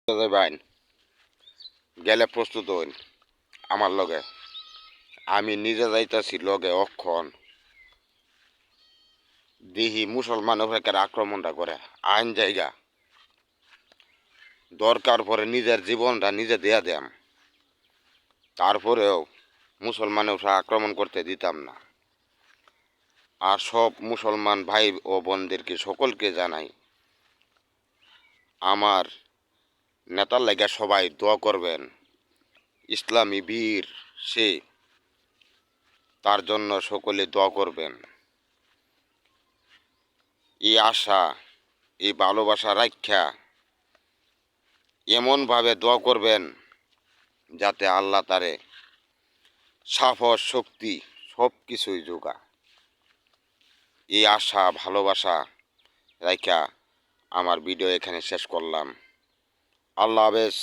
বাইন গেলে প্রস্তুত হইন আমার লগে। আমি নিজে যাইতাছি লগে অক্ষণ দিহি মুসলমান উপরে আক্রমণটা করে আইন জায়গা দরকার পরে নিজের জীবনটা নিজে দেয়া দেম, তারপরেও মুসলমানের উপরে আক্রমণ করতে দিতাম না। আর সব মুসলমান ভাই ও বোনদেরকে সকলকে জানাই আমার নেতার লাগা সবাই দোয়া করবেন। ইসলামী বীর সে, তার জন্য সকলে দোয়া করবেন। এই আশা এই ভালোবাসা রাখা এমনভাবে দোয়া করবেন যাতে আল্লাহ তারে সাহস শক্তি সব কিছুই যোগা। এই আশা ভালোবাসা রাখা আমার ভিডিও এখানে শেষ করলাম। আল্লাহ হাফেজ।